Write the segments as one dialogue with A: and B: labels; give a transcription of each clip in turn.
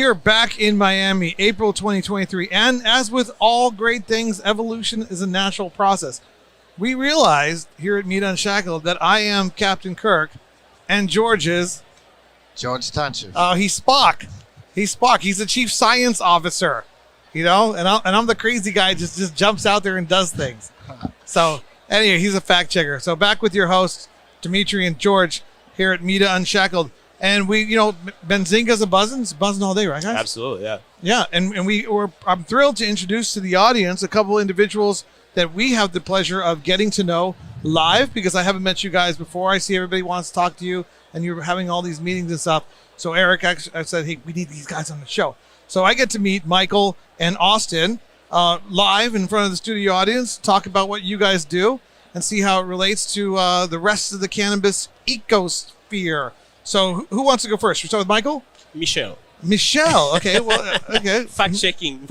A: we are back in Miami, April 2023. And as with all great things, evolution is a natural process. We realized here at Meat Unshackled that I am Captain Kirk and George is...
B: George Tancher.
A: Oh, he's Spock. He's Spock. He's the chief science officer, and I'm the crazy guy just jumps out there and does things. So anyway, he's a fact checker. So back with your hosts, Dimitri and George here at Meat Unshackled. And we, Benzinga's buzzing all day, right, guys?
C: Absolutely, yeah.
A: Yeah, and I'm thrilled to introduce to the audience a couple individuals that we have the pleasure of getting to know live, because I haven't met you guys before. I see everybody wants to talk to you, and you're having all these meetings and stuff. So Eric, I said, hey, we need these guys on the show. So I get to meet Michael and Austin live in front of the studio audience, talk about what you guys do, and see how it relates to the rest of the cannabis ecosphere. So who wants to go first? We start with Michael?
C: Michel.
A: Okay, well, okay.
C: Fact checking.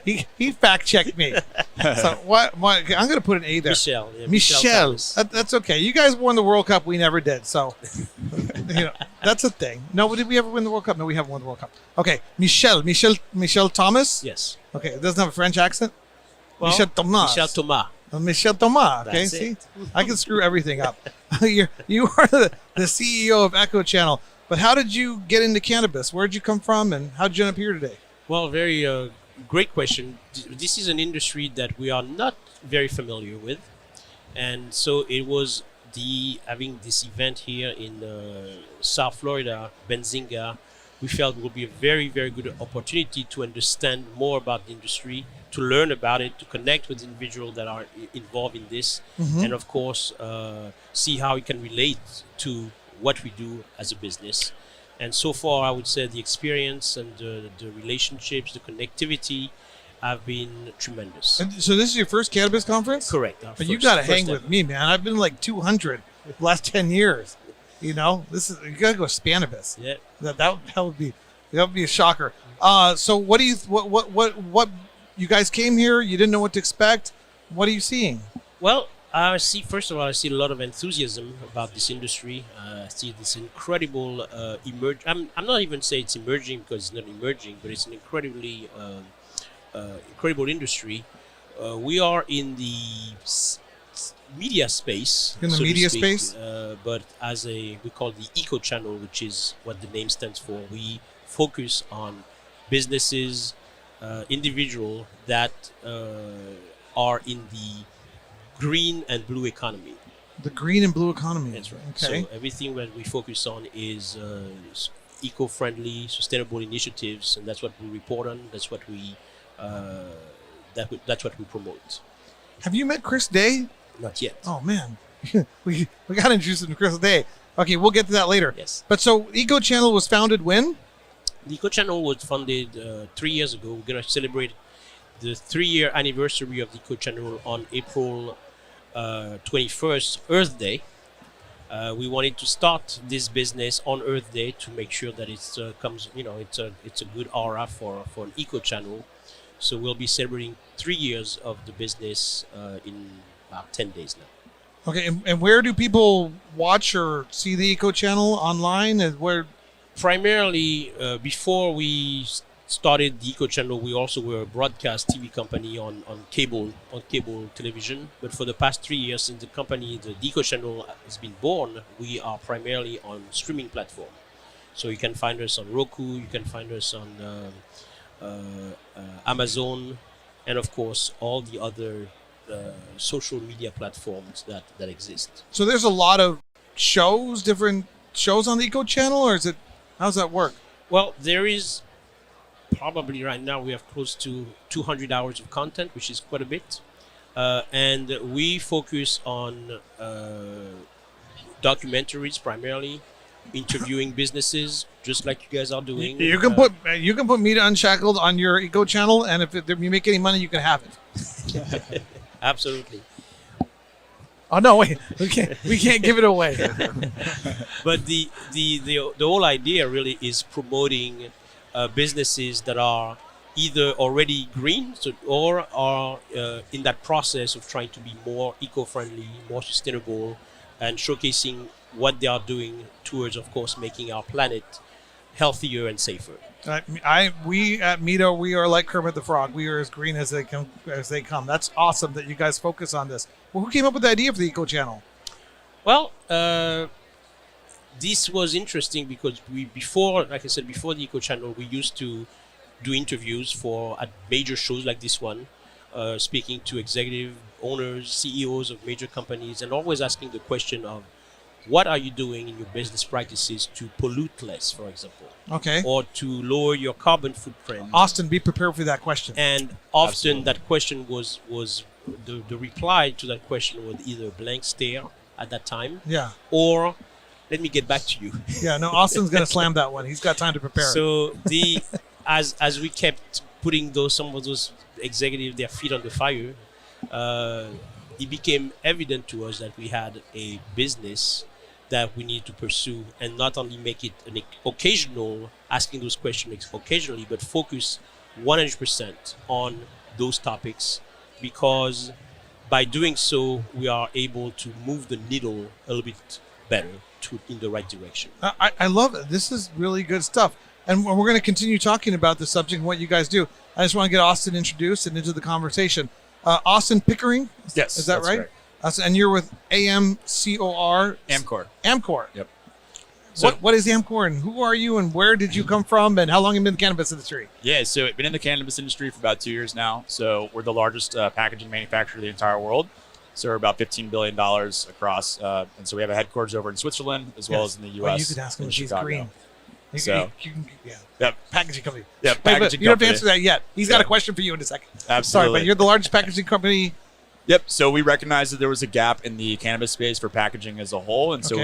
A: he fact checked me. So what? I'm going to put an A there.
C: Michel. Yeah,
A: Michel. That's okay. You guys won the World Cup. We never did. So, that's a thing. No, did we ever win the World Cup? No, we haven't won the World Cup. Okay, Michel Thomas.
C: Yes.
A: Okay, it doesn't have a French accent.
C: Well,
A: Michel Thomas.
C: Michel Thomas.
A: Michel Thomas. Okay,
C: That's
A: see,
C: it.
A: I can screw everything up. You are the CEO of Echo Channel. But how did you get into cannabis? Where did you come from, and how did you end up here today?
C: Well, very great question. This is an industry that we are not very familiar with, and so it was having this event here in South Florida, Benzinga. We felt it would be a very, very good opportunity to understand more about the industry, to learn about it, to connect with individuals that are involved in this, and of course, see how it can relate to what we do as a business. And so far, I would say the experience and the relationships, the connectivity have been tremendous.
A: And so this is your first cannabis conference?
C: Correct.
A: But you got to hang with me, man. I've been like 200 the last 10 years. You got to go Spanibus.
C: Yeah.
A: That would be a shocker. So what you guys came here, you didn't know what to expect. What are you seeing?
C: Well, first of all, I see a lot of enthusiasm about this industry. I see this incredible I'm not even saying it's emerging, because it's not emerging, but it's an incredibly incredible industry. We are in the media space.
A: In the
C: so
A: media
C: to speak,
A: space?
C: but we call the eco channel, which is what the name stands for. We focus on businesses, individuals that are in the green and blue economy.
A: The green and blue economy.
C: That's right.
A: Okay.
C: So everything that we focus on is eco-friendly, sustainable initiatives, and that's what we report on. That's what we that's what we promote.
A: Have you met Chris Day?
C: Not yet.
A: Oh man, we got to introduce him to Chris Day. Okay, we'll get to that later.
C: Yes.
A: But so Eco Channel was founded when?
C: The Eco Channel was founded 3 years ago. We're gonna celebrate the 3-year anniversary of the Eco Channel on April 21st, Earth Day. We wanted to start this business on Earth Day to make sure that it's a good aura for an eco channel. So we'll be celebrating 3 years of the business in about 10 days now.
A: Okay, and where do people watch or see the Eco Channel online? And where?
C: Primarily, before we started the Eco Channel, we also were a broadcast TV company on cable television. But for the past 3 years, since the Eco Channel has been born, we are primarily on streaming platform. So you can find us on Roku, you can find us on Amazon, and of course all the other social media platforms that exist.
A: So there's a lot of different shows on the Eco Channel, or how's that work?
C: Well, there is probably right now we have close to 200 hours of content, which is quite a bit. And we focus on documentaries primarily, interviewing businesses, just like you guys are doing.
A: You can put Meat Unshackled on your Eco Channel, and if you make any money, you can have it.
C: Absolutely.
A: Oh no! Wait, we can't give it away.
C: But the whole idea really is promoting businesses that are either already green or are in that process of trying to be more eco-friendly, more sustainable, and showcasing what they are doing towards, of course, making our planet healthier and safer.
A: We at Mito, we are like Kermit the Frog. We are as green as they come. That's awesome that you guys focus on this. Well, who came up with the idea for the Eco Channel?
C: Well, this was interesting because before the Eco Channel, we used to do interviews at major shows like this one, speaking to executive owners, CEOs of major companies, and always asking the question of, what are you doing in your business practices to pollute less, for example?
A: Okay.
C: Or to lower your carbon footprint?
A: Austin, be prepared for that question.
C: And often that question was the reply to that question was either a blank stare at that time.
A: Yeah.
C: Or, let me get back to you.
A: Yeah, no, Austin's going to slam that one. He's got time to prepare.
C: So as we kept putting some of those executives their feet on the fire, it became evident to us that we had a business that we need to pursue, and not only make it an occasional, asking those questions occasionally, but focus 100% on those topics, because by doing so, we are able to move the needle a little bit better in the right direction.
A: I love it. This is really good stuff. And we're going to continue talking about the subject and what you guys do. I just want to get Austin introduced and into the conversation. Austin Pickering?
D: Yes.
A: Is that
D: that's
A: right? And you're with Amcor.
D: Amcor.
A: Yep.
D: So,
A: what is Amcor, and who are you, and where did you come from, and how long have you been in the cannabis industry?
D: Yeah, so I've been in the cannabis industry for about 2 years now. So we're the largest packaging manufacturer in the entire world. So we're about $15 billion across. And so we have a headquarters over in Switzerland as well as in the U.S.
A: Well, you could ask him if he's green. Packaging company.
D: Yeah, packaging
A: you don't have to
D: company.
A: answer that yet. He's got a question for you in a second.
D: Absolutely.
A: Sorry, but you're the largest packaging company.
D: Yep. So we recognized that there was a gap in the cannabis space for packaging as a whole. And so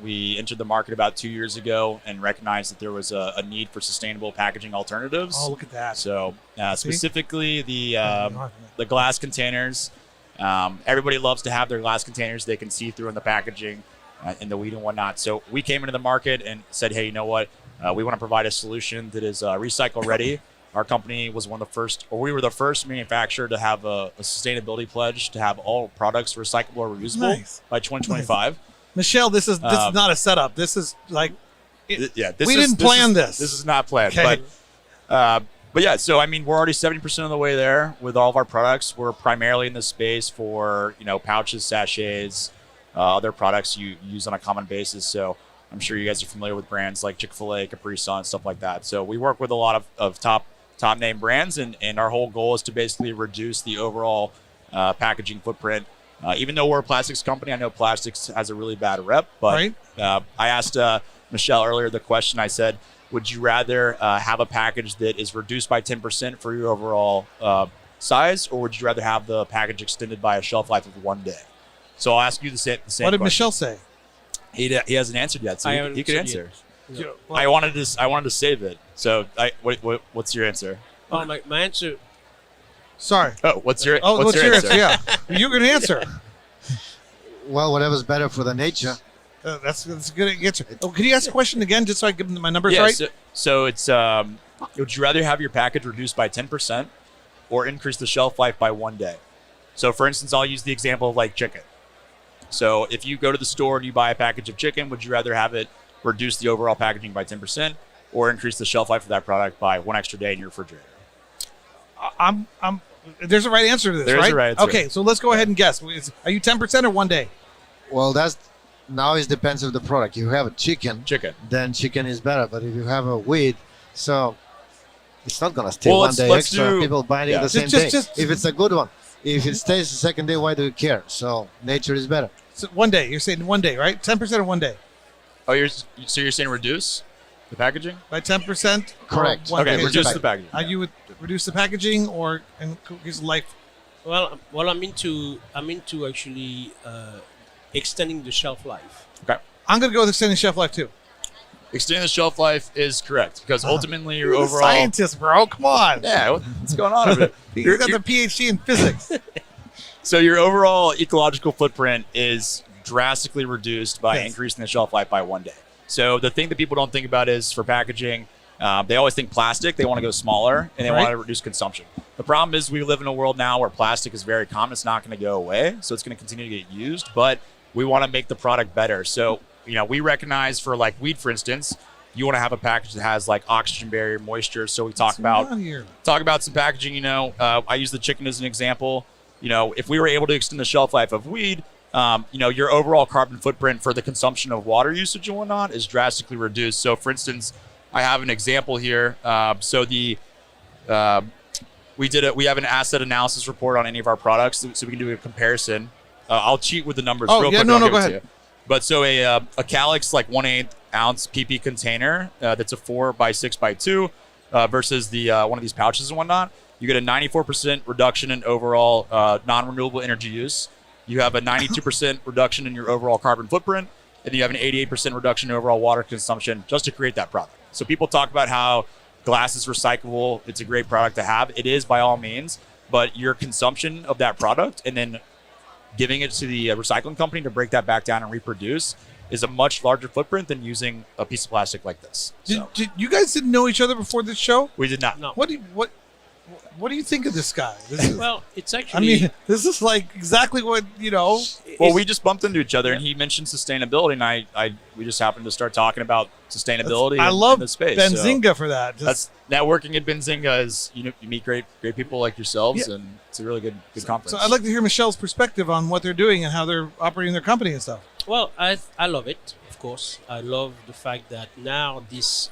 D: we entered the market about 2 years ago and recognized that there was a need for sustainable packaging alternatives.
A: Oh, look at that.
D: So specifically the glass containers. Everybody loves to have their glass containers they can see through in the packaging and the weed and whatnot. So we came into the market and said, hey, you know what? We want to provide a solution that is recycle ready. Our company was one of the first, or we were the first manufacturer to have a sustainable pledge to have all products recyclable or reusable by 2025.
A: Nice. Michelle, this is not a setup. This is like, we didn't plan this.
D: This is not planned.
A: Okay.
D: But yeah, so I mean, we're already 70% of the way there with all of our products. We're primarily in the space for pouches, sachets, other products you use on a common basis. So I'm sure you guys are familiar with brands like Chick-fil-A, Capri Sun, stuff like that. So we work with a lot of top name brands, and our whole goal is to basically reduce the overall packaging footprint. Even though we're a plastics company, I know plastics has a really bad rep, but I asked Michelle earlier the question. I said, would you rather have a package that is reduced by 10% for your overall size, or would you rather have the package extended by a shelf life of 1 day? So I'll ask you the same
A: What did
D: question.
A: Michelle say?
D: He hasn't answered yet, so he could answer.
C: Yeah.
D: I wanted to save it. So what's your answer?
C: Oh, my answer.
A: Sorry.
D: Oh, what's your
A: answer? Yeah, you can answer.
B: Well, whatever's better for the nature.
A: That's a good answer. Oh, could you ask a question again, just so I give them my numbers
D: Yeah,
A: right?
D: so it's would you rather have your package reduced by 10% or increase the shelf life by 1 day? So for instance, I'll use the example of like chicken. So if you go to the store and you buy a package of chicken, would you rather have it reduce the overall packaging by 10% or increase the shelf life of that product by 1 extra day in your refrigerator?
A: There's a right answer to this,
D: There's
A: right?
D: a right answer.
A: Okay, so let's go ahead and guess. Are you 10% or 1 day?
B: Well, now it depends of the product. If you have a chicken, then chicken is better. But if you have a weed, so it's not gonna stay 1 day extra. People buying it the same day. If it's a good one. If it stays the second day, why do you care? So nature is better.
A: So 1 day. You're saying 1 day, right? 10% or 1 day?
D: Oh, so you're saying reduce the packaging
A: By 10%?
B: Correct.
D: Okay, reduce the packaging.
A: You would reduce the packaging or increase life?
C: Well, I'm into actually extending the shelf life.
D: Okay.
A: I'm going to go with extending shelf life too.
D: Extending the shelf life is correct because ultimately your
A: You're
D: overall
A: a scientist, bro. Come on.
D: Yeah, what's going on over there?
A: You got the PhD in physics.
D: So your overall ecological footprint is drastically reduced by increasing the shelf life by 1 day. So the thing that people don't think about is for packaging, they always think plastic. They want to go smaller and they want to reduce consumption. The problem is we live in a world now where plastic is very common. It's not going to go away. So it's going to continue to get used, but we want to make the product better. So, we recognize for like weed, for instance, you want to have a package that has like oxygen barrier, moisture. So we talk about some packaging. I use the chicken as an example. If we were able to extend the shelf life of weed, your overall carbon footprint for the consumption of water usage and whatnot is drastically reduced. So, for instance, I have an example here. We have an asset analysis report on any of our products, so we can do a comparison. I'll cheat with the numbers real quick.
A: Go ahead.
D: But so a Calyx like 1/8 ounce PP container that's a 4x6x2 versus the one of these pouches and whatnot, you get a 94% reduction in overall non-renewable energy use. You have a 92% reduction in your overall carbon footprint, and you have an 88% reduction in overall water consumption just to create that product. So people talk about how glass is recyclable. It's a great product to have. It is by all means, but your consumption of that product and then giving it to the recycling company to break that back down and reproduce is a much larger footprint than using a piece of plastic like this.
A: Did you guys didn't know each other before this show?
D: We did not.
C: No.
A: What do you think of this guy?
C: Well, it's actually...
A: this is like exactly what,
D: Well, we just bumped into each other, and he mentioned sustainability, and we just happened to start talking about sustainability
A: I love
D: in the space.
A: Benzinga for that.
D: That's networking at Benzinga is, you meet great people like yourselves, and it's a really good conference.
A: So I'd like to hear Michelle's perspective on what they're doing and how they're operating their company and stuff.
C: Well, I love it, of course. I love the fact that now this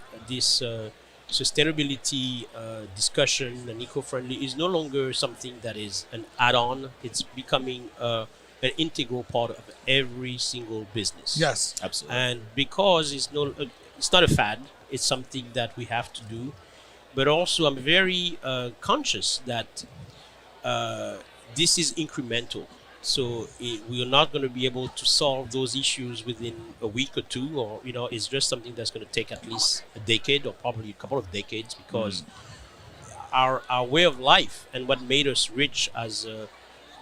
C: sustainability discussion and eco-friendly is no longer something that is an add-on. It's becoming an integral part of every single business.
A: Yes,
D: absolutely.
C: And because it's not a fad, it's something that we have to do. But also, I'm very conscious that this is incremental. So we are not going to be able to solve those issues within a week or two, or it's just something that's going to take at least a decade or probably a couple of decades, because our way of life and what made us rich as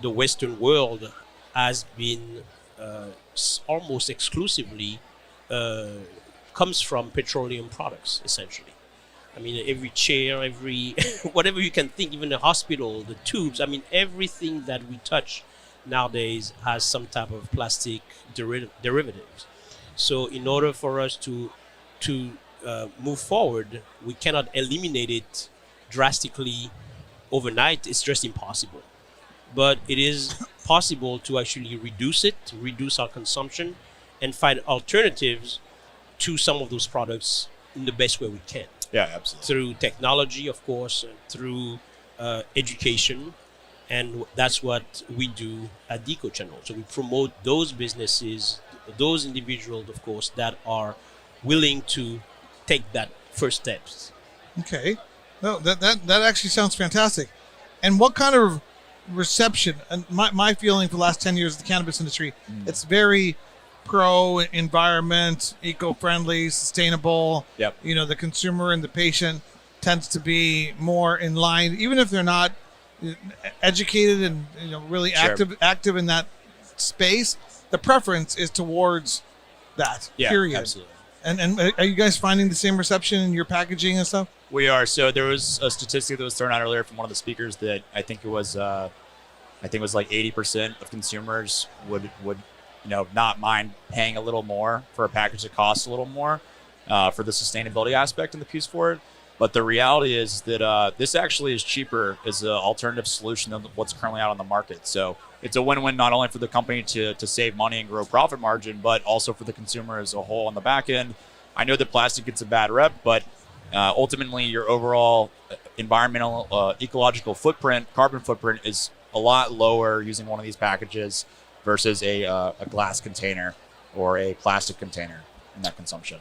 C: the Western world has been almost exclusively comes from petroleum products, essentially. I mean, every chair, every whatever you can think, even the hospital, the tubes. I mean, everything that we touch nowadays has some type of plastic derivatives. So in order for us to move forward, we cannot eliminate it drastically overnight. It's just impossible. But it is possible to actually reduce it, to reduce our consumption, and find alternatives to some of those products in the best way we can.
D: Yeah, absolutely.
C: Through technology, of course, through education. And that's what we do at the Eco Channel. So we promote those businesses, those individuals, of course, that are willing to take that first steps.
A: Okay. No, that actually sounds fantastic. And what kind of reception? And my feeling for the last 10 years of the cannabis industry, it's very pro-environment, eco-friendly, sustainable.
D: Yep.
A: The consumer and the patient tends to be more in line, even if they're not educated and really active in that space. The preference is towards that.
D: Yeah,
A: period.
D: Absolutely.
A: And are you guys finding the same reception in your packaging and stuff?
D: We are. So there was a statistic that was thrown out earlier from one of the speakers that I think it was like 80% of consumers would not mind paying a little more for a package that costs a little more for the sustainability aspect and the piece for it. But the reality is that this actually is cheaper as an alternative solution than what's currently out on the market. So it's a win-win not only for the company to save money and grow profit margin, but also for the consumer as a whole on the back end. I know that plastic gets a bad rep, but ultimately your overall environmental, ecological footprint, carbon footprint is a lot lower using one of these packages versus a glass container or a plastic container in that consumption.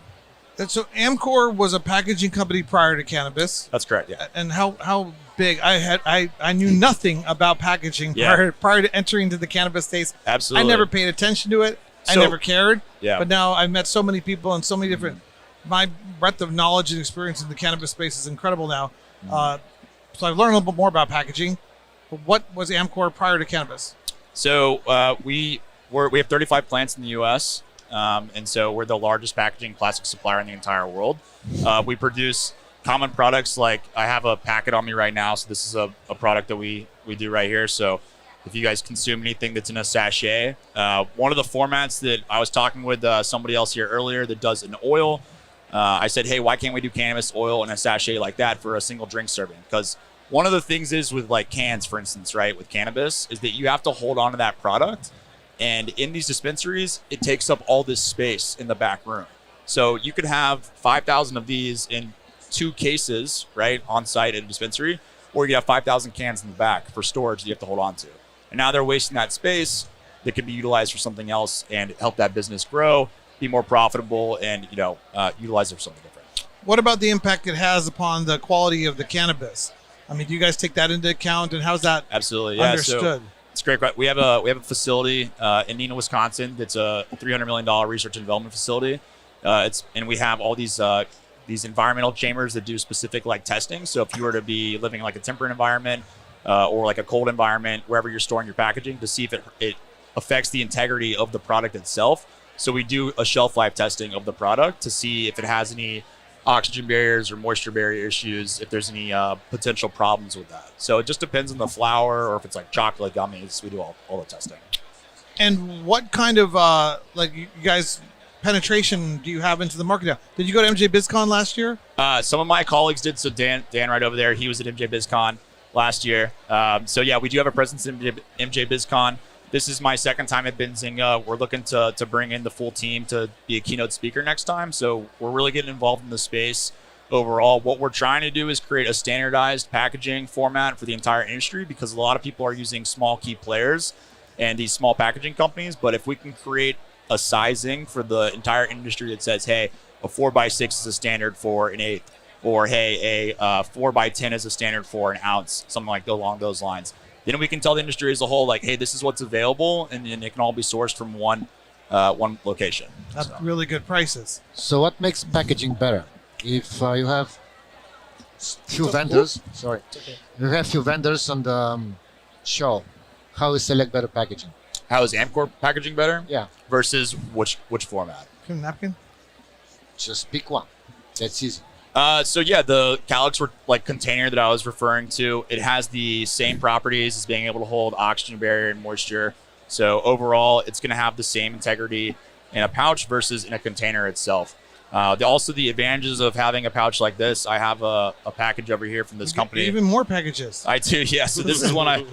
A: And so Amcor was a packaging company prior to cannabis.
D: That's correct. Yeah.
A: And how big? I knew nothing about packaging prior to entering into the cannabis space.
D: Absolutely.
A: I never paid attention to it. I never cared.
D: Yeah.
A: But now I've met so many people and so many different. My breadth of knowledge and experience in the cannabis space is incredible now. So I've learned a little bit more about packaging. But what was Amcor prior to cannabis?
D: So we have 35 plants in the U.S. And so we're the largest packaging plastic supplier in the entire world. We produce common products like I have a packet on me right now. So this is a product that we do right here. So if you guys consume anything that's in a sachet, one of the formats that I was talking with somebody else here earlier that does an oil, I said, hey, why can't we do cannabis oil in a sachet like that for a single drink serving? Because one of the things is with like cans, for instance, right, with cannabis, is that you have to hold on to that product. And in these dispensaries, it takes up all this space in the back room. So you could have 5,000 of these in 2 cases, right, on site at a dispensary, or you could have 5,000 cans in the back for storage that you have to hold on to. And now they're wasting that space that could be utilized for something else and help that business grow, be more profitable, and utilize it for something different.
A: What about the impact it has upon the quality of the cannabis? I mean, do you guys take that into account, and how's that
D: absolutely understood?
A: So
D: it's great. We have a facility in Neenah, Wisconsin. That's a $300 million research and development facility. And we have all these environmental chambers that do specific like testing. So if you were to be living in like a temperate environment or like a cold environment, wherever you're storing your packaging, to see if it affects the integrity of the product itself. So we do a shelf life testing of the product to see if it has any oxygen barriers or moisture barrier issues, if there's any potential problems with that. So it just depends on the flower, or if it's like chocolate gummies, we do all the testing.
A: And what kind of you guys penetration do you have into the market now? Did you go to MJ BizCon last year?
D: Some of my colleagues did. So Dan right over there, he was at MJ BizCon last year. So yeah, we do have a presence in MJ BizCon. This is my second time at Benzinga. We're looking to bring in the full team to be a keynote speaker next time. So we're really getting involved in the space overall. What we're trying to do is create a standardized packaging format for the entire industry, because a lot of people are using small key players and these small packaging companies. But if we can create a sizing for the entire industry that says, hey, a 4x6 is a standard for an eighth, or hey, a 4x10 is a standard for an ounce, something like along those lines. Then we can tell the industry as a whole, like, hey, this is what's available, and then it can all be sourced from one location.
A: That's really good prices.
B: So what makes packaging better? If you have few vendors, you have few vendors on the show, how is select better packaging?
D: How is Amcor packaging better?
B: Yeah.
D: Versus which format?
A: Napkin?
B: Just pick one. That's easy.
D: So yeah, the Calyx container that I was referring to, it has the same properties as being able to hold oxygen barrier and moisture. So overall, it's going to have the same integrity in a pouch versus in a container itself. Also, the advantages of having a pouch like this, I have a package over here from this company.
A: Even more packages.
D: I do, yeah. So this is one I...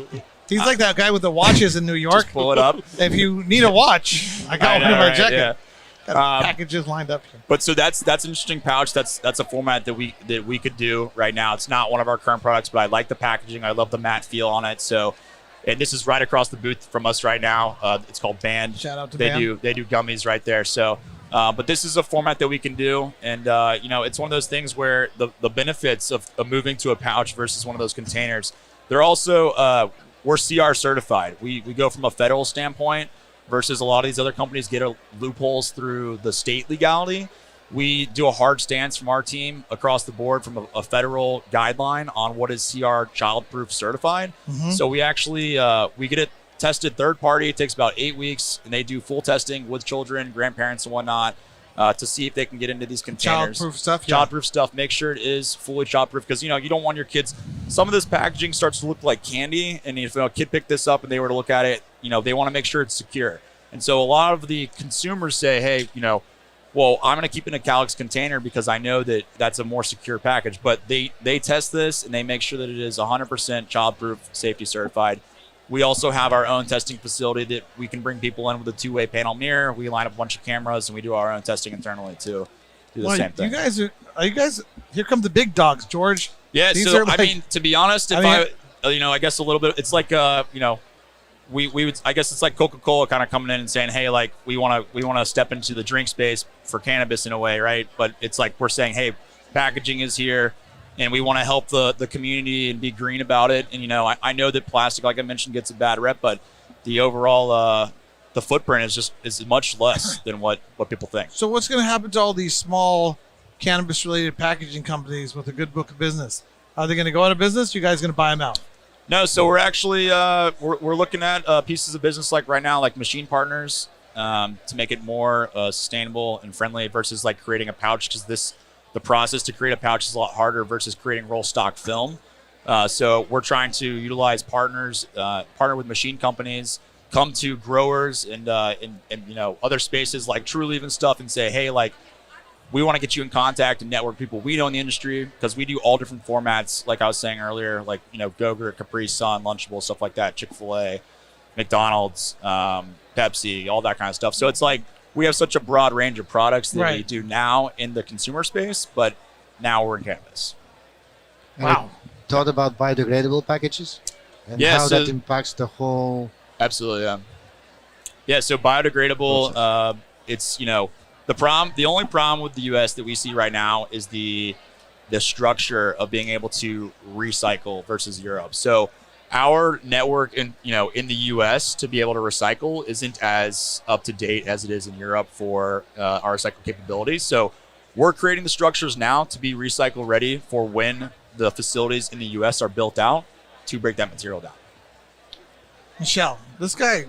A: He's like that guy with the watches in New York.
D: Just pull it up.
A: If you need a watch, I got one in my jacket.
D: Yeah.
A: Got packages lined up here.
D: But so that's an interesting pouch. That's a format that we could do right now. It's not one of our current products, but I like the packaging. I love the matte feel on it. So, and this is right across the booth from us right now. It's called Band.
A: Shout out to
D: Band. They do gummies right there. So, but this is a format that we can do, and it's one of those things where the benefits of moving to a pouch versus one of those containers. They're also we're CR certified. We go from a federal standpoint versus a lot of these other companies get loopholes through the state legality. We do a hard stance from our team across the board from a federal guideline on what is CR childproof certified. Mm-hmm. So we actually we get it tested third party. It takes about 8 weeks, and they do full testing with children, grandparents, and whatnot to see if they can get into these containers.
A: Childproof stuff.
D: Childproof stuff. Make sure it is fully childproof, because you don't want your kids. Some of this packaging starts to look like candy, and if a kid picked this up and they were to look at it, they want to make sure it's secure. And so a lot of the consumers say, hey, well, I'm going to keep it in a Calyx container because I know that that's a more secure package. But they test this and they make sure that it is 100% childproof, safety certified. We also have our own testing facility that we can bring people in with a two-way panel mirror. We line up a bunch of cameras and we do our own testing internally too. Do the same thing.
A: You guys, here come the big dogs, George.
D: Yeah. So I mean, to be honest, I guess a little bit, it's like, we would, I guess it's like Coca-Cola kind of coming in and saying, hey, like we want to step into the drink space for cannabis in a way, right? But it's like we're saying, hey, packaging is here, and we want to help the community and be green about it. And I know that plastic, like I mentioned, gets a bad rep, but the overall the footprint is much less than what people think.
A: So what's going to happen to all these small cannabis-related packaging companies with a good book of business? Are they going to go out of business? You guys going to buy them out?
D: No, so we're actually we're looking at pieces of business like right now, like machine partners, to make it more sustainable and friendly versus like creating a pouch, because the process to create a pouch is a lot harder versus creating roll stock film. So we're trying to utilize partners, partner with machine companies, come to growers and other spaces like True Leaf and stuff, and say, hey, like we want to get you in contact and network people we know in the industry, because we do all different formats, like I was saying earlier, like, Go-Gurt, Capri Sun, Lunchable, stuff like that, Chick-fil-A, McDonald's, Pepsi, all that kind of stuff. So it's like we have such a broad range of products that we do now in the consumer space, but now we're in cannabis.
B: Wow. Thought about biodegradable packages and how that impacts the whole...
D: Absolutely, yeah. Yeah, so biodegradable, it's, the only problem with the U.S. that we see right now is the structure of being able to recycle versus Europe. So our network in the U.S. to be able to recycle isn't as up to date as it is in Europe for our recycle capabilities. So we're creating the structures now to be recycle ready for when the facilities in the U.S. are built out to break that material down.
A: Michelle, this guy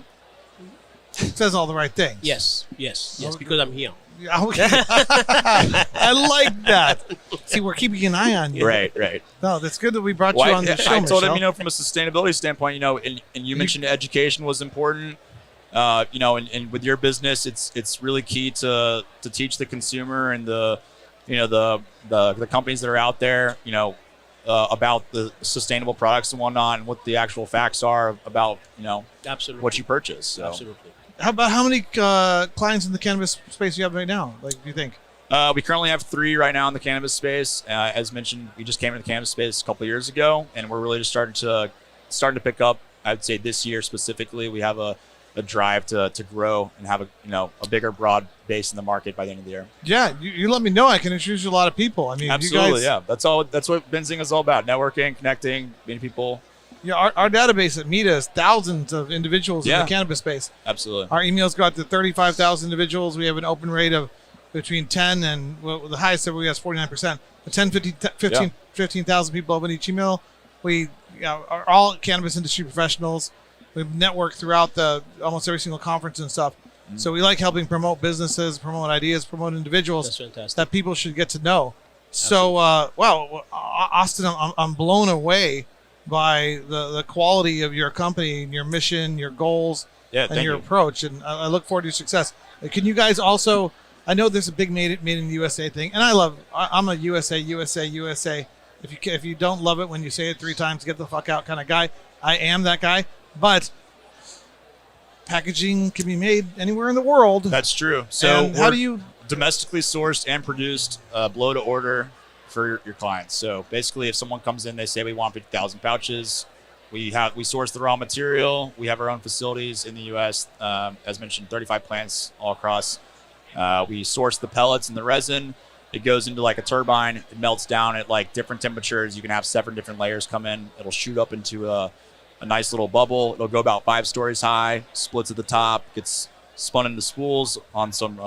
A: says all the right things.
C: Yes, because I'm here.
A: Okay. I like that. See, we're keeping an eye on you.
D: Right.
A: No, that's good that we brought you on the show,
D: I told
A: Michelle.
D: him, from a sustainability standpoint, and you mentioned education was important. And with your business, it's really key to teach the consumer and the companies that are out there, about the sustainable products and whatnot, and what the actual facts are about,
C: Absolutely.
D: what you purchase. So.
C: Absolutely.
A: How many clients in the cannabis space do you have right now? Like, do you think?
D: We currently have 3 right now in the cannabis space. As mentioned, we just came into the cannabis space a couple of years ago, and we're really just starting to pick up. I'd say this year specifically, we have a drive to grow and have a bigger, broad base in the market by the end of the year.
A: Yeah, you let me know. I can introduce you to a lot of people. I mean,
D: absolutely,
A: you guys,
D: yeah. That's what Benzing is all about: networking, connecting, meeting people.
A: Yeah, our database at Meta is thousands of individuals in the cannabis space.
D: Absolutely.
A: Our emails go out to 35,000 individuals. We have an open rate of between 10 and the highest ever we have is 49%. But 10, 15,000 people open each email. We are all cannabis industry professionals. We network throughout almost every single conference and stuff. Mm-hmm. So we like helping promote businesses, promote ideas, promote individuals that people should get to know. Absolutely. So, wow, Austin, I'm blown away by the quality of your company, your mission, your goals, and your approach. And I look forward to your success. Can you guys also, I know there's a big made in the USA thing, and I'm a USA. If you don't love it when you say it 3 times, get the fuck out kind of guy. I am that guy. But packaging can be made anywhere in the world.
D: That's true. So
A: how do you
D: domestically sourced and produced blow to order for your clients? So basically, if someone comes in, they say we want 50,000 pouches. We source the raw material. We have our own facilities in the U.S. As mentioned, 35 plants all across. We source the pellets and the resin. It goes into like a turbine. It melts down at like different temperatures. You can have 7 different layers come in. It'll shoot up into a nice little bubble. It'll go about 5 stories high, splits at the top, gets spun into spools on some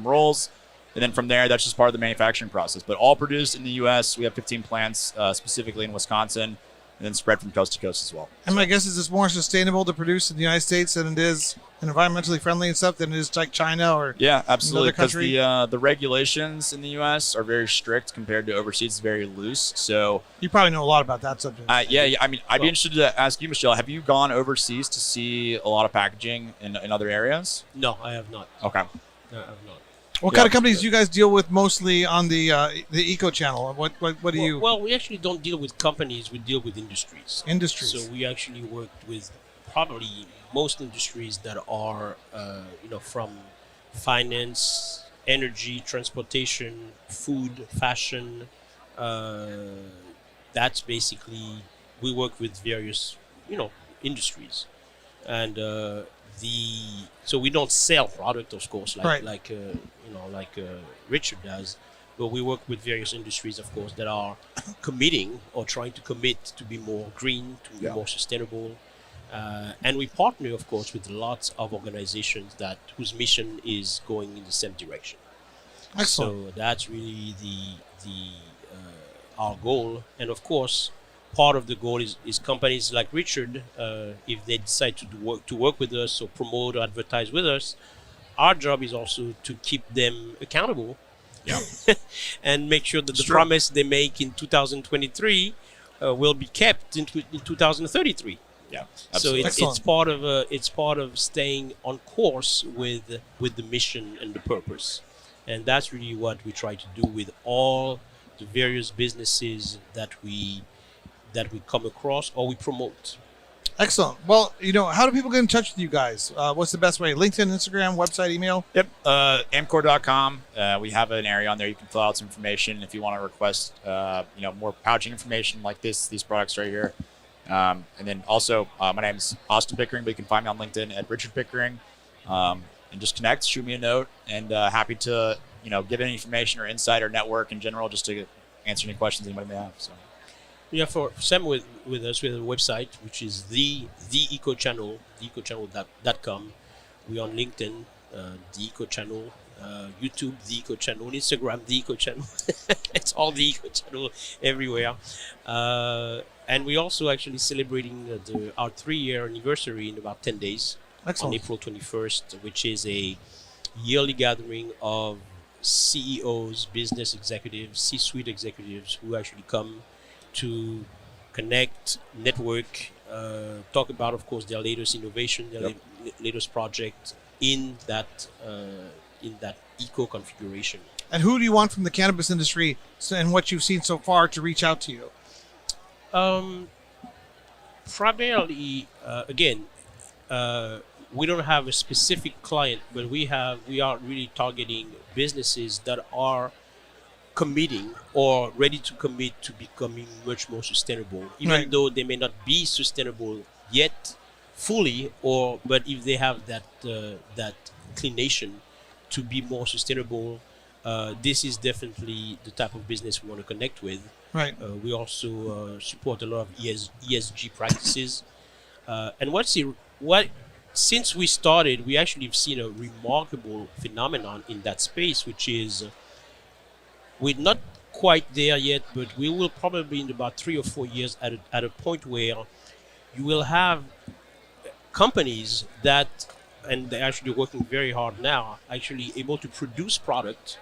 D: rolls. And then from there, that's just part of the manufacturing process. But all produced in the U.S. We have 15 plants, specifically in Wisconsin, and then spread from coast to coast as well.
A: And my guess is it's more sustainable to produce in the United States than it is and environmentally friendly and stuff than it is like China or
D: absolutely,
A: because
D: the regulations in the U.S. are very strict compared to overseas. It's very loose. So
A: you probably know a lot about that subject.
D: I mean, I'd be interested to ask you, Michelle. Have you gone overseas to see a lot of packaging in other areas?
C: No, I have not.
D: Okay.
C: No, I have not.
A: What kind of companies do you guys deal with mostly on the eco channel? What do you?
C: Well, we actually don't deal with companies. We deal with industries. So we actually work with probably most industries that are, from finance, energy, transportation, food, fashion. That's basically, we work with various, industries, and so we don't sell product, of course, like Richard does, but we work with various industries, of course, that are committing or trying to commit to be more green, to be more sustainable. And we partner, of course, with lots of organizations whose mission is going in the same direction.
A: Excellent.
C: So that's really our goal. And of course, part of the goal is companies like Richard, if they decide to work with us or promote or advertise with us, our job is also to keep them accountable and make sure that the promise they make in 2023 will be kept in 2033.
D: Yeah,
C: absolutely. So it's part of staying on course with the mission and the purpose. And that's really what we try to do with all the various businesses that we come across or we promote.
A: Excellent. Well, how do people get in touch with you guys? What's the best way? LinkedIn, Instagram, website, email?
D: Yep. Amcor.com. We have an area on there you can fill out some information if you want to request, more pouching information like these products right here. And then also, my name is Austin Pickering, but you can find me on LinkedIn at Richard Pickering. And just connect, shoot me a note, and happy to, get any information or insight or network in general, just to answer any questions anybody may have. So.
C: Yeah, for Sam with us, we have a website which is the Eco Channel, theecochannel.com. We're on LinkedIn, the Eco Channel, YouTube, the Eco Channel, Instagram, the Eco Channel. It's all the Eco Channel everywhere. And we're also actually celebrating our 3-year anniversary in about 10 days.
A: Excellent.
C: On April 21st, which is a yearly gathering of CEOs, business executives, C-suite executives who actually come to connect, network, talk about, of course, their latest innovation, their latest project in that eco configuration.
A: And who do you want from the cannabis industry and what you've seen so far to reach out to you?
C: Primarily, again, we don't have a specific client, but we are really targeting businesses that are committing or ready to commit to becoming much more sustainable, even though they may not be sustainable yet fully, but if they have that inclination to be more sustainable, this is definitely the type of business we want to connect with.
A: Right.
C: We also support a lot of ESG practices, and since we started, we actually have seen a remarkable phenomenon in that space, which is we're not quite there yet, but we will probably in about 3 or 4 years at a point where you will have companies that, and they're actually working very hard now, actually able to produce product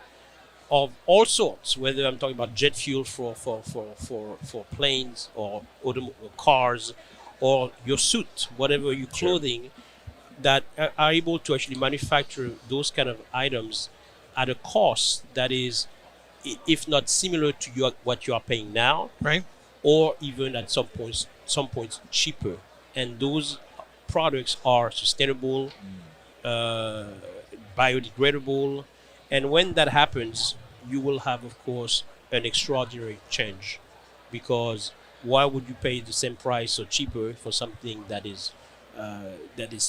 C: of all sorts, whether I'm talking about jet fuel for planes or cars, or your suit, whatever your clothing, that are able to actually manufacture those kind of items at a cost that is, if not similar to what you are paying now,
A: right,
C: or even at some points cheaper. And those products are sustainable, biodegradable, and when that happens, you will have, of course, an extraordinary change, because why would you pay the same price or cheaper for something that is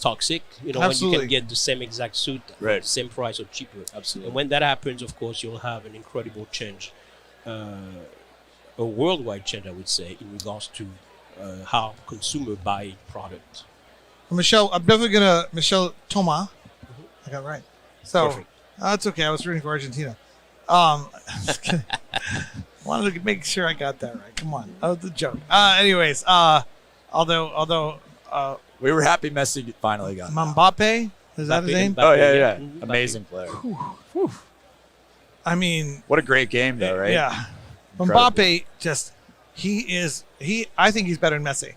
C: toxic? When you can get the same exact suit at the same price or cheaper.
D: Absolutely.
C: And when that happens, of course, you'll have an incredible change, a worldwide change, I would say, in regards to how consumer buy product.
A: Well, Michel, I'm definitely gonna Michel Thomas. I got it right. So
C: Perfect.
A: That's okay. I was rooting for Argentina. Wanted to make sure I got that right. Come on, that was a joke. Anyways, although
D: we were happy Messi finally got it.
A: Mbappe, is that his name?
D: Oh yeah.
C: Mhm.
D: Amazing player.
A: I mean,
D: What a great game though, right?
A: yeah.
D: Incredible.
A: Mbappe I think he's better than Messi.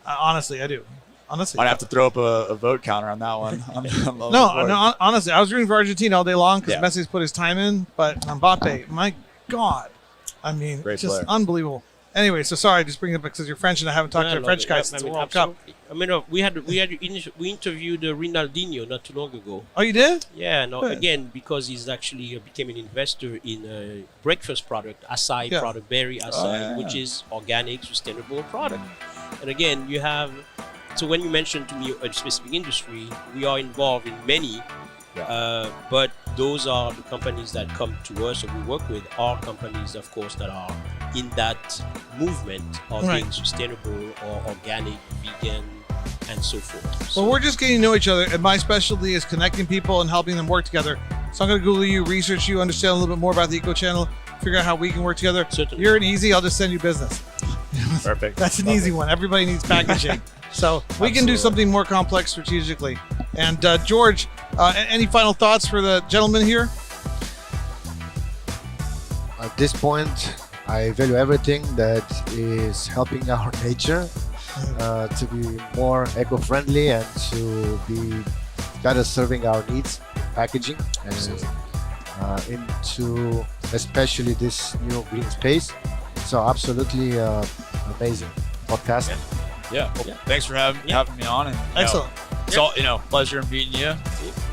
A: Honestly, I do. Honestly,
D: I'd have to throw up a vote counter on that one.
A: No, honestly, I was rooting for Argentina all day long because
D: Yeah.
A: Messi's put his time in, but Mbappe, my God, I mean,
D: Great
A: just
D: player.
A: unbelievable. Anyway, so sorry, just bring it up because you're French and I haven't talked to a French guy since the World Cup.
C: We interviewed Ronaldinho not too long ago.
A: Oh, you did?
C: Yeah, no,
A: Good.
C: again, because he's actually became an investor in a breakfast product, acai
A: Yeah.
C: product, berry acai,
D: yeah.
C: which is organic, sustainable product. And again, so when you mentioned to me a specific industry, we are involved in many, but those are the companies that come to us or we work with are companies, of course, that are in that movement of being sustainable or organic, vegan, and so forth. So
A: Well, we're just getting to know each other, and my specialty is connecting people and helping them work together. So I'm going to Google you, research you, understand a little bit more about the Eco Channel, figure out how we can work together.
C: Certainly.
A: You're an easy, I'll just send you business.
D: Perfect.
A: That's an
D: Love
A: easy
D: it.
A: one. Everybody needs packaging. So we can do
D: Absolutely.
A: something more complex strategically. And George, any final thoughts for the gentleman here?
B: At this point, I value everything that is helping our nature to be more eco-friendly and to be better serving our needs, packaging. And into especially this new green space. So absolutely amazing podcast.
D: Yeah. Well, thanks for having me on. And,
A: excellent.
D: It's all pleasure in meeting you.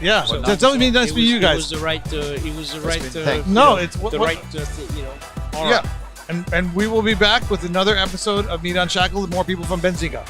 A: Yeah. So it's always been nice to meet you guys.
C: It was the right. It was the right.
A: It's
C: the right thing.
A: All right. And we will be back with another episode of Meat Unshackled with more people from Benzinga.